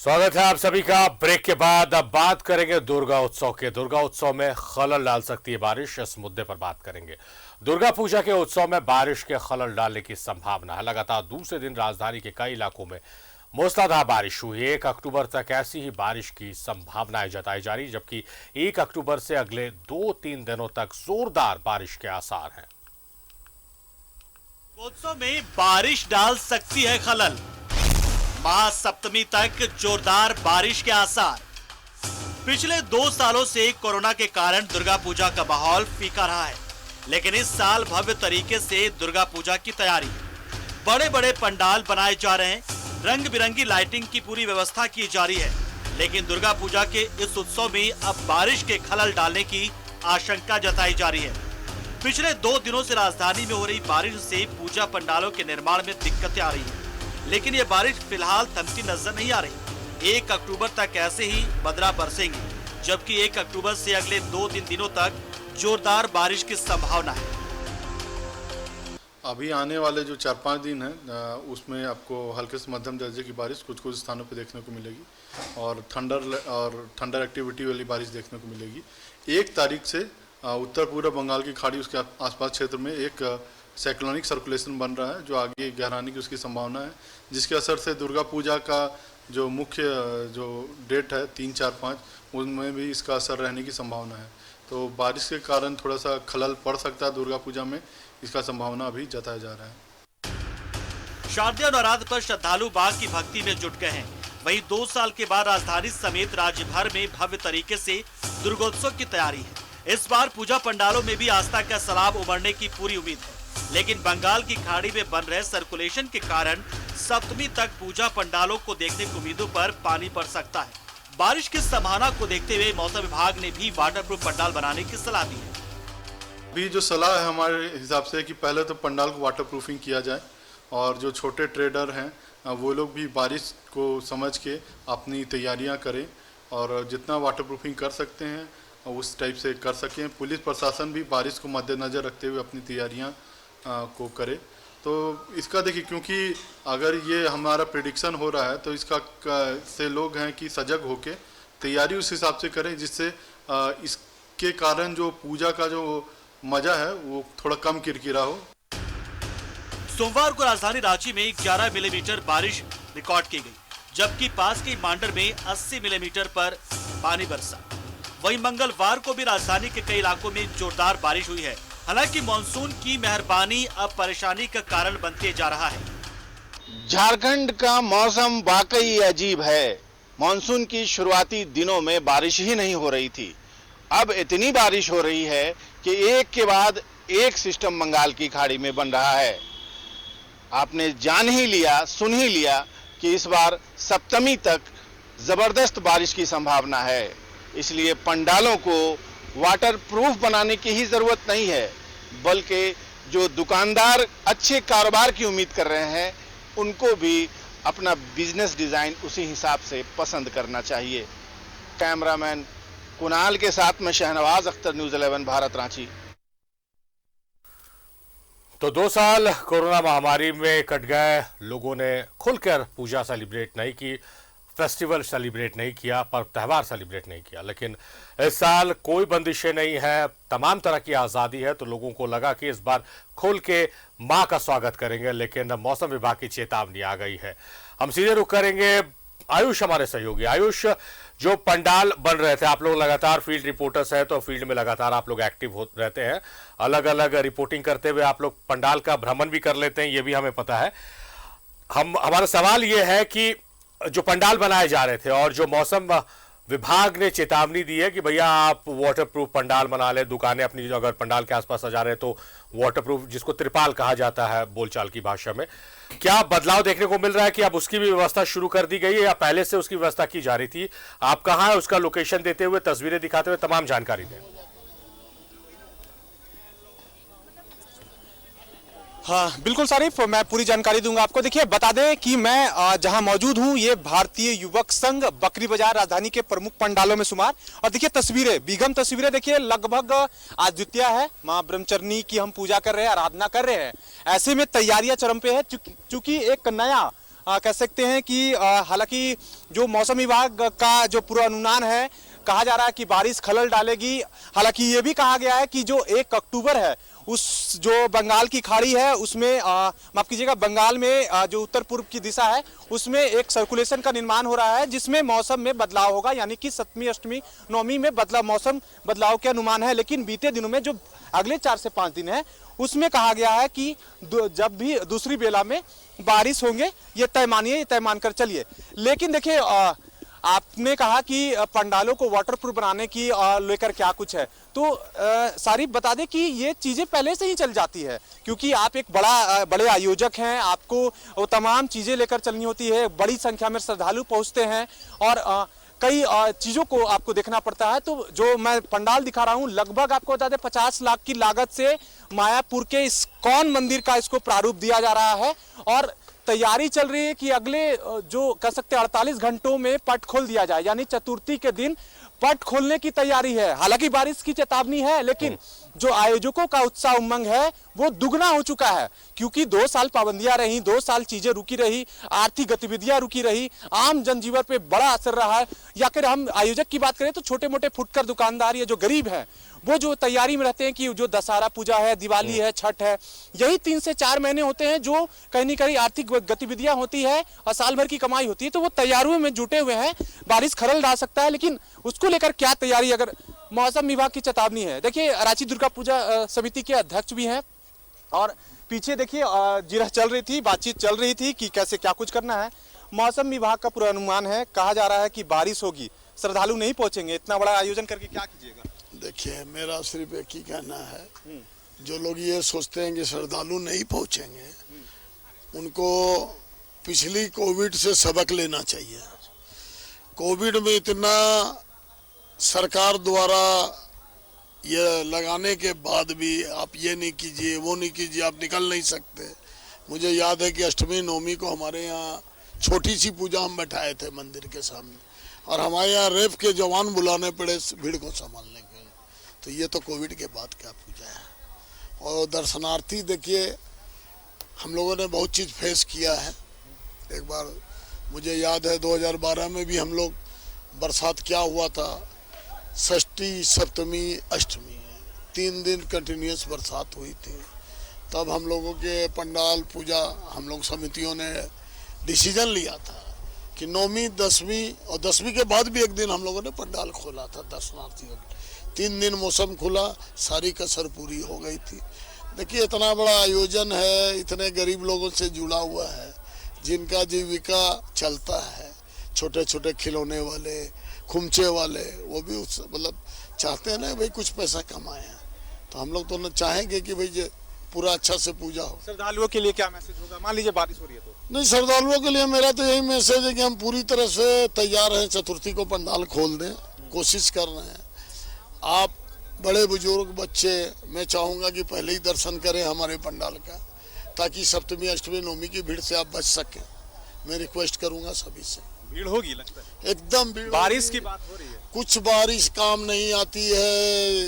स्वागत है आप सभी का। ब्रेक के बाद अब बात करेंगे दुर्गा उत्सव के। दुर्गा उत्सव में खलल डाल सकती है बारिश, इस मुद्दे पर बात करेंगे। दुर्गा पूजा के उत्सव में बारिश के खलल डालने की संभावना है। लगातार दूसरे दिन राजधानी के कई इलाकों में मूसलाधार बारिश हुई। 1 अक्टूबर तक ऐसी ही बारिश की संभावनाएं जताई जा रही, जबकि 1 अक्टूबर से अगले 2-3 दिनों तक जोरदार बारिश के आसार हैं। उत्सव में बारिश डाल सकती है खलल। महासप्तमी तक जोरदार बारिश के आसार। पिछले 2 सालों से कोरोना के कारण दुर्गा पूजा का माहौल फीका रहा है, लेकिन इस साल भव्य तरीके से दुर्गा पूजा की तैयारी। बड़े बड़े पंडाल बनाए जा रहे हैं, रंग बिरंगी लाइटिंग की पूरी व्यवस्था की जा रही है। लेकिन दुर्गा पूजा के इस उत्सव में अब बारिश के खलल डालने की आशंका जताई जा रही है। पिछले 2 दिनों से राजधानी में हो रही बारिश से पूजा पंडालों के निर्माण में दिक्कतें आ रही है, लेकिन ये बारिश फिलहाल थमती नजर नहीं आ रही। 1 अक्टूबर तक ऐसे ही बदरा बरसेंगे, जबकि 1 अक्टूबर से अगले 2-3 दिनों तक जोरदार बारिश की संभावना है। अभी आने वाले जो 4-5 दिन हैं उसमें आपको हल्के से मध्यम दर्जे की बारिश कुछ स्थानों पे देखने को मिलेगी और थंडर एक्टिविटी वाली बारिश देखने को मिलेगी। 1 तारीख से उत्तर पूर्व बंगाल की खाड़ी उसके आसपास क्षेत्र में एक साइक्लोनिक सर्कुलेशन बन रहा है, जो आगे गहराने की उसकी संभावना है, जिसके असर से दुर्गा पूजा का जो मुख्य जो डेट है 3, 4, 5 उनमें भी इसका असर रहने की संभावना है। तो बारिश के कारण थोड़ा सा खलल पड़ सकता है दुर्गा पूजा में, इसका संभावना अभी जताया जा रहा है। शारदीय नवरात्र पर श्रद्धालु बाग की भक्ति में जुट गए हैं। वहीं 2 साल के बाद राजधानी समेत राज्य भर में भव्य तरीके से दुर्गोत्सव की तैयारी है। इस बार पूजा पंडालों में भी आस्था का सैलाब उमड़ने की पूरी उम्मीद है, लेकिन बंगाल की खाड़ी में बन रहे सर्कुलेशन के कारण सप्तमी तक पूजा पंडालों को देखने की उम्मीदों पर पानी पड़ सकता है। बारिश की संभावना को देखते हुए मौसम विभाग ने भी वाटरप्रूफ पंडाल बनाने की सलाह दी है। अभी जो सलाह है हमारे हिसाब से कि पहले तो पंडाल को वाटर प्रूफिंग किया जाए और जो छोटे ट्रेडर हैं वो लोग भी बारिश को समझ के अपनी तैयारियां करें और जितना वाटर प्रूफिंग कर सकते हैं उस टाइप से कर सकें। पुलिस प्रशासन भी बारिश को मद्देनज़र रखते हुए अपनी तैयारियां को करे। तो इसका देखिए, क्योंकि अगर ये हमारा प्रेडिक्शन हो रहा है तो इसका से लोग हैं कि सजग होके तैयारी उस हिसाब से करें, जिससे इसके कारण जो पूजा का जो मजा है वो थोड़ा कम किरकिरा हो। सोमवार को राजधानी रांची में 11 मिलीमीटर बारिश रिकॉर्ड की गई, जबकि पास के मांडर में 80 मिलीमीटर पर पानी बरसा। वहीं मंगलवार को भी राजधानी के कई इलाकों में जोरदार बारिश हुई है। हालांकि मानसून की मेहरबानी अब परेशानी का कारण बनते जा रहा है। झारखंड का मौसम वाकई अजीब है। मानसून की शुरुआती दिनों में बारिश ही नहीं हो रही थी, अब इतनी बारिश हो रही है कि एक के बाद एक सिस्टम बंगाल की खाड़ी में बन रहा है। आपने जान ही लिया, सुन ही लिया कि इस बार सप्तमी तक जबरदस्त बारिश की संभावना है। इसलिए पंडालों को वाटर प्रूफ बनाने की ही जरूरत नहीं है, बल्कि जो दुकानदार अच्छे कारोबार की उम्मीद कर रहे हैं उनको भी अपना बिजनेस डिजाइन उसी हिसाब से पसंद करना चाहिए। कैमरामैन कुणाल के साथ में शहनवाज अख्तर, न्यूज़ 11 भारत, रांची। तो 2 साल कोरोना महामारी में कट गए। लोगों ने खुलकर पूजा सेलिब्रेट नहीं की, फेस्टिवल सेलिब्रेट नहीं किया, पर्व त्यौहार सेलिब्रेट नहीं किया। लेकिन इस साल कोई बंदिशें नहीं है, तमाम तरह की आज़ादी है, तो लोगों को लगा कि इस बार खुल के मां का स्वागत करेंगे। लेकिन मौसम विभाग की चेतावनी आ गई है। हम सीधे रुख करेंगे आयुष, हमारे सहयोगी। आयुष, जो पंडाल बन रहे थे, आप लोग लगातार फील्ड रिपोर्टर्स हैं, तो फील्ड में लगातार आप लोग एक्टिव हो रहते हैं, अलग अलग रिपोर्टिंग करते हुए आप लोग पंडाल का भ्रमण भी कर लेते हैं, ये भी हमें पता है। हमारा सवाल ये है कि जो पंडाल बनाए जा रहे थे और जो मौसम विभाग ने चेतावनी दी है कि भैया आप वाटरप्रूफ पंडाल बना लें, दुकानें अपनी अगर पंडाल के आसपास सजा रहे तो वाटरप्रूफ, जिसको त्रिपाल कहा जाता है बोलचाल की भाषा में, क्या बदलाव देखने को मिल रहा है कि अब उसकी भी व्यवस्था शुरू कर दी गई है या पहले से उसकी व्यवस्था की जा रही थी? आप कहाँ है, उसका लोकेशन देते हुए, तस्वीरें दिखाते हुए तमाम जानकारी दें। हाँ बिल्कुल सारिफ, मैं पूरी जानकारी दूंगा आपको। देखिए, बता दें कि मैं जहां मौजूद हूं ये भारतीय युवक संघ बकरी बाजार राजधानी के प्रमुख पंडालों में शुमार। और देखिए तस्वीरें, विगम तस्वीरें देखिए, लगभग आज द्वितीया है, मां ब्रह्मचरणी की हम पूजा कर रहे हैं, आराधना कर रहे हैं। ऐसे में तैयारियां चरम पे है, चूंकि एक नया कह सकते हैं कि हालांकि जो मौसम विभाग का जो पूर्वानुमान है, कहा जा रहा है कि बारिश खलल डालेगी। हालांकि ये भी कहा गया है कि जो 1 अक्टूबर है उस जो बंगाल की खाड़ी है उसमें माफ कीजिएगा, बंगाल में जो उत्तर पूर्व की दिशा है उसमें एक सर्कुलेशन का निर्माण हो रहा है जिसमें मौसम में बदलाव होगा, यानी कि 7वीं 8वीं 9वीं में मौसम बदलाव के अनुमान है। लेकिन बीते दिनों में जो अगले 4 से 5 दिन है उसमें कहा गया है कि जब भी दूसरी बेला में बारिश होंगे ये तय मानिए, ये तय मानकर चलिए। लेकिन देखिए आपने कहा कि पंडालों को वाटरप्रूफ बनाने की लेकर क्या कुछ है, तो सारी बता दें कि ये चीजें पहले से ही चल जाती है, क्योंकि आप एक बड़े आयोजक हैं, आपको वो तमाम चीजें लेकर चलनी होती है, बड़ी संख्या में श्रद्धालु पहुंचते हैं और कई चीजों को आपको देखना पड़ता है। तो जो मैं पंडाल दिखा रहा हूं लगभग आपको बता दें 50 लाख की लागत से मायापुर के इस्कॉन मंदिर का इसको प्रारूप दिया जा रहा है और तैयारी चल रही है कि अगले जो कह सकते हैं 48 घंटों में पट खोल दिया जाए, यानी चतुर्थी के दिन पट खोलने की तैयारी है। हालांकि बारिश की चेतावनी है लेकिन जो आयोजकों का उत्साह उमंग है वो दुगना हो चुका है, क्योंकि 2 साल पाबंदियां रही, 2 साल चीजें रुकी रही, आर्थिक गतिविधियां रुकी रही, आम जनजीवन पे बड़ा असर रहा है। या फिर हम आयोजक की बात करें तो छोटे मोटे फुटकर दुकानदार या जो गरीब हैं वो जो तैयारी में रहते हैं कि जो दशहरा पूजा है, दिवाली है, छठ है, यही 3 से 4 महीने होते हैं जो कहीं न कहीं आर्थिक गतिविधियां होती है और साल भर की कमाई होती है, तो वो तैयारियों में जुटे हुए हैं। बारिश खरल डाल सकता है लेकिन उसको लेकर क्या तैयारी, अगर मौसम विभाग की चेतावनी है। देखिए रांची दुर्गा पूजा समिति के अध्यक्ष भी हैं और पीछे देखिए जिरह चल रही थी, बातचीत चल रही थी कि कैसे क्या कुछ करना है। मौसम विभाग का पूर्वानुमान है, कहा जा रहा है कि बारिश होगी, श्रद्धालु नहीं पहुंचेंगे, इतना बड़ा आयोजन करके क्या कीजिएगा? देखिए मेरा सिर्फ एक ही कहना है, जो लोग ये सोचते हैं कि श्रद्धालु नहीं पहुंचेंगे उनको पिछली कोविड से सबक लेना चाहिए। कोविड में इतना सरकार द्वारा ये लगाने के बाद भी आप ये नहीं कीजिए, वो नहीं कीजिए, आप निकल नहीं सकते। मुझे याद है कि अष्टमी नवमी को हमारे यहाँ छोटी सी पूजा हम बैठाए थे मंदिर के सामने और हमारे यहाँ रेफ के जवान बुलाने पड़े भीड़ को संभालने के। तो ये तो कोविड के बाद क्या पूजा है। और दर्शनार्थी देखिए हम लोगों ने बहुत चीज़ फेस किया है। एक बार मुझे याद है 2012 में भी हम लोग बरसात क्या हुआ था, षष्ठी सप्तमी अष्टमी 3 दिन कंटिन्यूस बरसात हुई थी। तब हम लोगों के पंडाल पूजा हम लोग समितियों ने डिसीजन लिया था कि 9वीं 10वीं और 10वीं के बाद भी एक दिन हम लोगों ने पंडाल खोला था दर्शनार्थियों के। 3 दिन मौसम खुला, सारी कसर पूरी हो गई थी। देखिए इतना बड़ा आयोजन है, इतने गरीब लोगों से जुड़ा हुआ है जिनका जीविका चलता है, छोटे छोटे खिलौने वाले, खुमचे वाले, वो भी उस मतलब चाहते हैं ना भाई कुछ पैसा कमाए हैं। तो हम लोग तो चाहेंगे कि भाई पूरा अच्छा से पूजा हो। श्रद्धालुओं के लिए क्या मैसेज होगा, मान लीजिए बारिश हो रही है तो? नहीं, श्रद्धालुओं के लिए मेरा तो यही मैसेज है कि हम पूरी तरह से तैयार हैं, चतुर्थी को पंडाल खोल दें, कोशिश कर रहे हैं। आप बड़े बुजुर्ग बच्चे, मैं चाहूँगा कि पहले ही दर्शन करें हमारे पंडाल का, ताकि सप्तमी अष्टमी नवमी की भीड़ से आप बच सकें। मैं रिक्वेस्ट करूँगा सभी से। भीड़ होगी लगता है, एकदम भीड़। बारिश की बात हो रही है, कुछ बारिश काम नहीं आती है,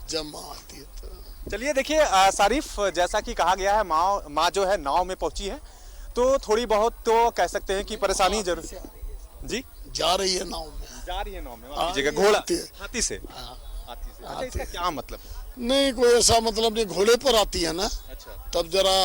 जब आती है तो। चलिए देखिए सारिफ, जैसा कि कहा गया है माँ जो है नाव में पहुंची है, तो थोड़ी बहुत तो कह सकते हैं कि परेशानी जरूर जी जा रही है नाव में, जा रही है नाव में, जगह घोड़ा हाथी से, हाथी से। अच्छा इसका क्या मतलब? नहीं कोई ऐसा मतलब नहीं, घोड़े पर आती है ना, अच्छा तब जरा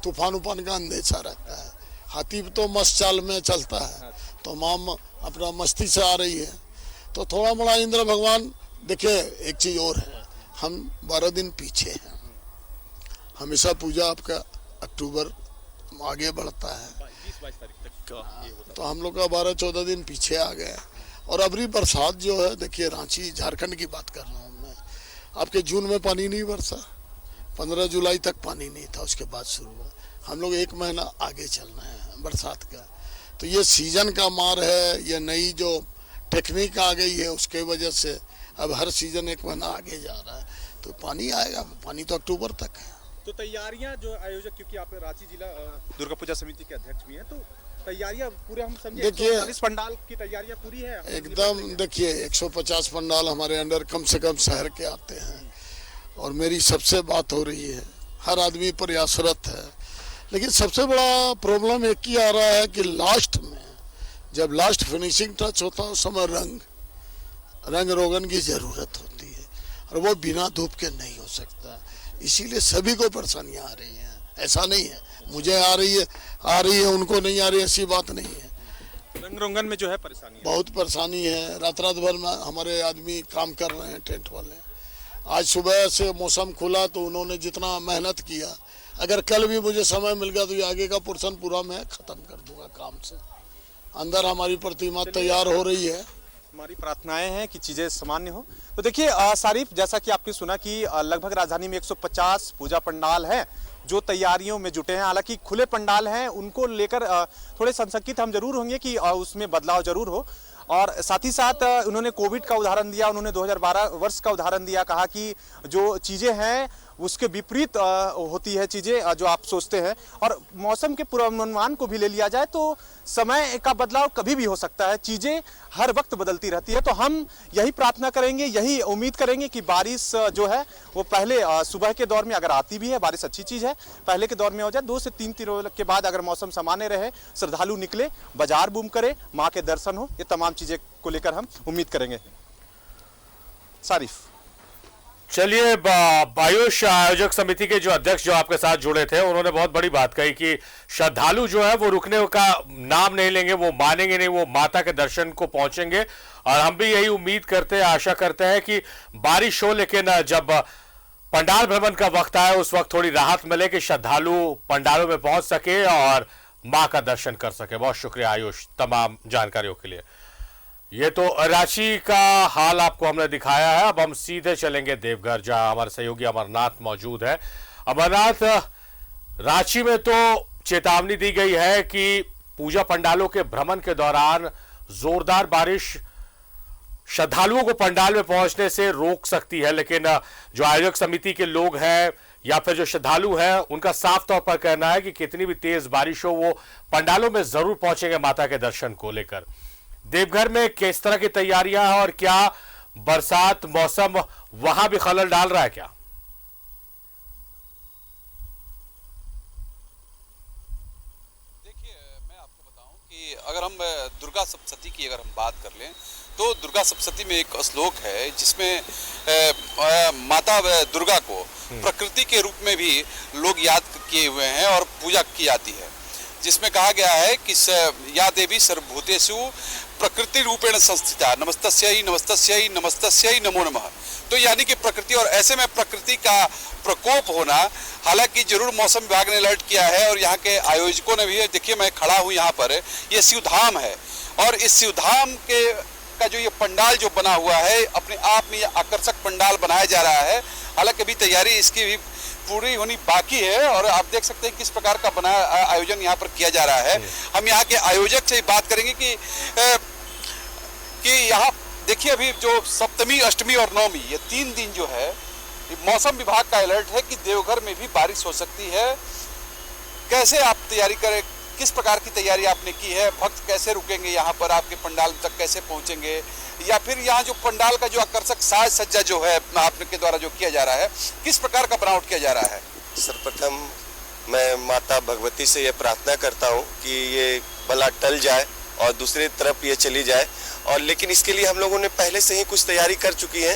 तूफान उफान का अंदेशा रहता है। हाथी तो मस्त चाल में चलता है, तो माँ अपना मस्ती से आ रही है, तो थोड़ा मोड़ा इंद्र भगवान। देखिए एक चीज और है, हम 12 दिन पीछे हैं। हमेशा पूजा आपका अक्टूबर आगे बढ़ता है, 20-22 तारीख तक का ये होता तो हम लोग का 12-14 दिन पीछे आ गए। और अबरी बरसात जो है, देखिए रांची झारखंड की बात कर रहा हूँ मैं, आपके जून में पानी नहीं बरसा, 15 जुलाई तक पानी नहीं था, उसके बाद शुरू हुआ। हम लोग 1 महीना आगे चल रहे हैं बरसात का। तो ये सीजन का मार है, ये नई जो टेक्निक आ गई है उसके वजह से अब हर सीजन 1 महीना आगे जा रहा है, तो पानी आएगा। पानी तो अक्टूबर तक है। तो तैयारियां जो आयोजक, क्योंकि आप रांची जिला दुर्गा पूजा समिति के अध्यक्ष भी हैं, तो तैयारियां पूरे हम समझे, देखिए 140 पंडाल की तैयारियां पूरी है एकदम। देखिए 150 पंडाल हमारे अंडर कम से कम शहर के आते हैं, और मेरी सबसे बात हो रही है, हर आदमी प्रयासरत है। लेकिन सबसे बड़ा प्रॉब्लम एक ही आ रहा है कि लास्ट में जब लास्ट फिनिशिंग टच होता है उस समय रंग रोगन की ज़रूरत होती है और वो बिना धूप के नहीं हो सकता, इसीलिए सभी को परेशानियां आ रही हैं। ऐसा नहीं है मुझे आ रही है उनको नहीं आ रही, ऐसी बात नहीं है। रंग रोगन में जो है परेशानी है। बहुत परेशानी है, रात भर में हमारे आदमी काम कर रहे हैं टेंट वाले। आज सुबह से मौसम खुला तो उन्होंने जितना मेहनत किया, अगर कल भी मुझे समय मिल गया तो ये आगे का पोर्शन पूरा मैं ख़त्म कर दूंगा काम से। अंदर हमारी प्रतिमा तैयार हो रही है। हमारी प्रार्थनाएं हैं कि चीज़ें सामान्य हो। तो देखिए सारिफ, जैसा कि आपने सुना कि लगभग राजधानी में 150 पूजा पंडाल हैं जो तैयारियों में जुटे हैं। हालांकि खुले पंडाल हैं, उनको लेकर थोड़े संशयित हम जरूर होंगे कि उसमें बदलाव जरूर हो। और साथ ही साथ उन्होंने कोविड का उदाहरण दिया, उन्होंने 2012 वर्ष का उदाहरण दिया, कहा कि जो चीज़ें हैं उसके विपरीत होती है चीज़ें जो आप सोचते हैं। और मौसम के पूर्वानुमान को भी ले लिया जाए तो समय का बदलाव कभी भी हो सकता है, चीज़ें हर वक्त बदलती रहती है। तो हम यही प्रार्थना करेंगे, यही उम्मीद करेंगे कि बारिश जो है वो पहले सुबह के दौर में अगर आती भी है, बारिश अच्छी चीज़ है, पहले के दौर में हो जाए। 2 से 3 दिनों के बाद अगर मौसम सामान्य रहे, श्रद्धालु निकले, बाजार बूम करे, माँ के दर्शन हो, ये तमाम चीज़ें को लेकर हम उम्मीद करेंगे। सारिफ, चलिए, आयुष आयोजक समिति के जो अध्यक्ष जो आपके साथ जुड़े थे उन्होंने बहुत बड़ी बात कही कि श्रद्धालु जो है वो रुकने का नाम नहीं लेंगे, वो मानेंगे नहीं, वो माता के दर्शन को पहुंचेंगे। और हम भी यही उम्मीद करते हैं, आशा करते हैं कि बारिश हो, लेकिन जब पंडाल भ्रमण का वक्त आए उस वक्त थोड़ी राहत मिले कि श्रद्धालु पंडालों में पहुंच सके और मां का दर्शन कर सके। बहुत शुक्रिया आयुष तमाम जानकारियों के लिए। ये तो रांची का हाल आपको हमने दिखाया है। अब हम सीधे चलेंगे देवघर, जहां हमारे सहयोगी अमरनाथ मौजूद है। अमरनाथ, रांची में तो चेतावनी दी गई है कि पूजा पंडालों के भ्रमण के दौरान जोरदार बारिश श्रद्धालुओं को पंडाल में पहुंचने से रोक सकती है, लेकिन जो आयोजक समिति के लोग हैं या फिर जो श्रद्धालु हैं उनका साफ तौर पर कहना है कि कितनी भी तेज बारिश हो वो पंडालों में जरूर पहुंचेंगे माता के दर्शन को लेकर। देवघर में किस तरह की तैयारियां हैं और क्या बरसात मौसम वहां भी खलल डाल रहा है क्या? देखिए, मैं आपको बताऊं कि अगर हम दुर्गा सप्तशती की अगर हम बात कर लें तो दुर्गा सप्तशती में एक श्लोक है जिसमें माता दुर्गा को प्रकृति के रूप में भी लोग याद किए हुए हैं और पूजा की जाती है, जिसमें कहा गया है कि या देवी सर्वभूतेषु प्रकृति रूपेण संस्थिता नमस्तस्यै नमस्तस्यै नमस्तस्यै नमो नमः। तो यानी कि प्रकृति, और ऐसे में प्रकृति का प्रकोप होना, हालांकि जरूर मौसम विभाग ने अलर्ट किया है और यहाँ के आयोजकों ने भी, देखिए मैं खड़ा हूँ यहाँ पर, ये शिवधाम है और इस शिवधाम के का जो ये पंडाल जो बना हुआ है अपने आप में ये आकर्षक पंडाल बनाया जा रहा है। हालांकि अभी तैयारी इसकी भी पूरी होनी बाकी है और आप देख सकते हैं किस प्रकार का बना आयोजन यहाँ पर किया जा रहा है। हम यहाँ के आयोजक से बात करेंगे कि यहाँ देखिए अभी जो सप्तमी, अष्टमी और नवमी, ये 3 दिन जो है मौसम विभाग का अलर्ट है कि देवघर में भी बारिश हो सकती है। कैसे आप तैयारी करें, किस प्रकार की तैयारी आपने की है? भक्त कैसे रुकेंगे यहाँ पर, आपके पंडाल तक कैसे पहुँचेंगे, या फिर यहाँ जो पंडाल का जो आकर्षक साज सज्जा जो है आपके के द्वारा जो किया जा रहा है, किस प्रकार का बनावट किया जा रहा है? सर्वप्रथम मैं माता भगवती से ये प्रार्थना करता हूँ कि ये बला टल जाए और दूसरी तरफ ये चली जाए। और लेकिन इसके लिए हम लोगों ने पहले से ही कुछ तैयारी कर चुकी है।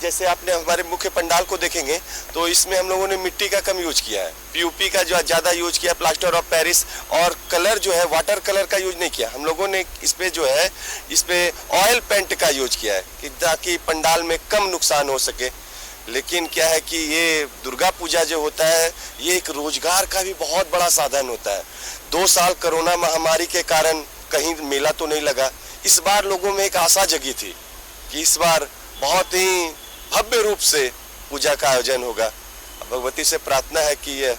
जैसे आपने हमारे मुख्य पंडाल को देखेंगे तो इसमें हम लोगों ने मिट्टी का कम यूज किया है, पीओपी का जो ज़्यादा यूज किया, प्लास्टर ऑफ पेरिस, और कलर जो है वाटर कलर का यूज नहीं किया। हम लोगों ने इस पे जो है इस पे ऑयल पेंट का यूज किया है कि ताकि पंडाल में कम नुकसान हो सके। लेकिन क्या है कि ये दुर्गा पूजा जो होता है ये एक रोजगार का भी बहुत बड़ा साधन होता है। 2 साल कोरोना महामारी के कारण कहीं मेला तो नहीं लगा। इस बार लोगों में एक आशा जगी थी कि इस बार बहुत ही भव्य रूप से पूजा का आयोजन होगा। भगवती से प्रार्थना है कि यह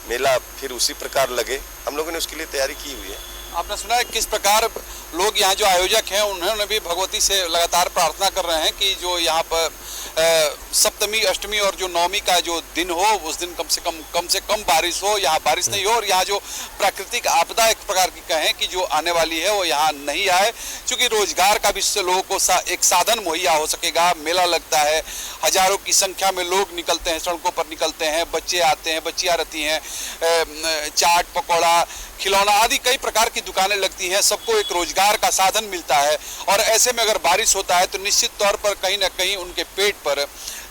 मेला फिर उसी प्रकार लगे। हम लोगों ने उसके लिए तैयारी की हुई है। आपने सुना है किस प्रकार लोग यहाँ जो आयोजक हैं उन्होंने भी भगवती से लगातार प्रार्थना कर रहे हैं कि जो यहाँ पर सप्तमी, अष्टमी और जो नवमी का जो दिन हो उस दिन कम से कम बारिश हो, यहाँ बारिश नहीं हो और यहाँ जो प्राकृतिक आपदा एक प्रकार की कहें कि जो आने वाली है वो यहाँ नहीं आए, क्योंकि रोजगार का भी इससे लोगों को एक साधन मुहैया हो सकेगा। मेला लगता है, हजारों की संख्या में लोग निकलते हैं, सड़कों पर निकलते हैं, बच्चे आते हैं, बच्चियां रहती हैं, चाट पकौड़ा खिलौना आदि कई प्रकार की दुकानें लगती हैं, सबको एक रोजगार का साधन मिलता है। और ऐसे में अगर बारिश होता है तो निश्चित तौर पर कहीं ना कहीं उनके पेट पर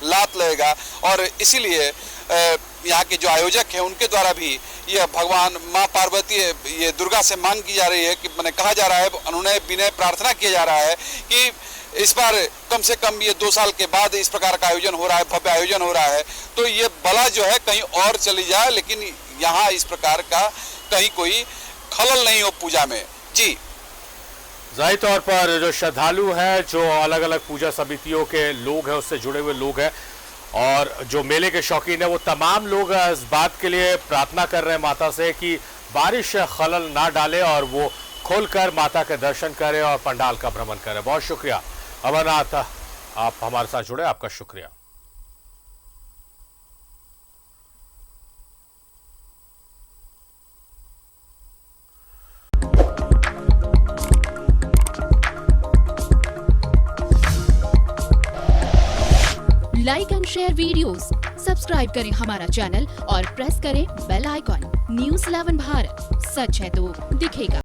लात लगेगा। और इसीलिए यहाँ के जो आयोजक हैं उनके द्वारा भी यह भगवान माँ पार्वती ये दुर्गा से मांग की जा रही है कि मैंने कहा जा रहा है, उन्होंने विनय प्रार्थना किया जा रहा है कि इस बार कम से कम ये 2 साल के बाद इस प्रकार का आयोजन हो रहा है, भव्य आयोजन हो रहा है, तो ये बला जो है कहीं और चली जाए, लेकिन यहाँ इस प्रकार का कहीं कोई खलल नहीं हो पूजा में। जी जाहिर तौर पर जो श्रद्धालु हैं, जो अलग अलग पूजा समितियों के लोग हैं, उससे जुड़े हुए लोग हैं और जो मेले के शौकीन है, वो तमाम लोग इस बात के लिए प्रार्थना कर रहे हैं माता से कि बारिश खलल ना डाले और वो खोलकर माता के दर्शन करें और पंडाल का भ्रमण करें। बहुत शुक्रिया अमरनाथ, आप हमारे साथ जुड़े, आपका शुक्रिया। Like and share videos, subscribe करें हमारा चैनल और प्रेस करें बेल आइकॉन। न्यूज़ 11 भारत, सच है तो दिखेगा।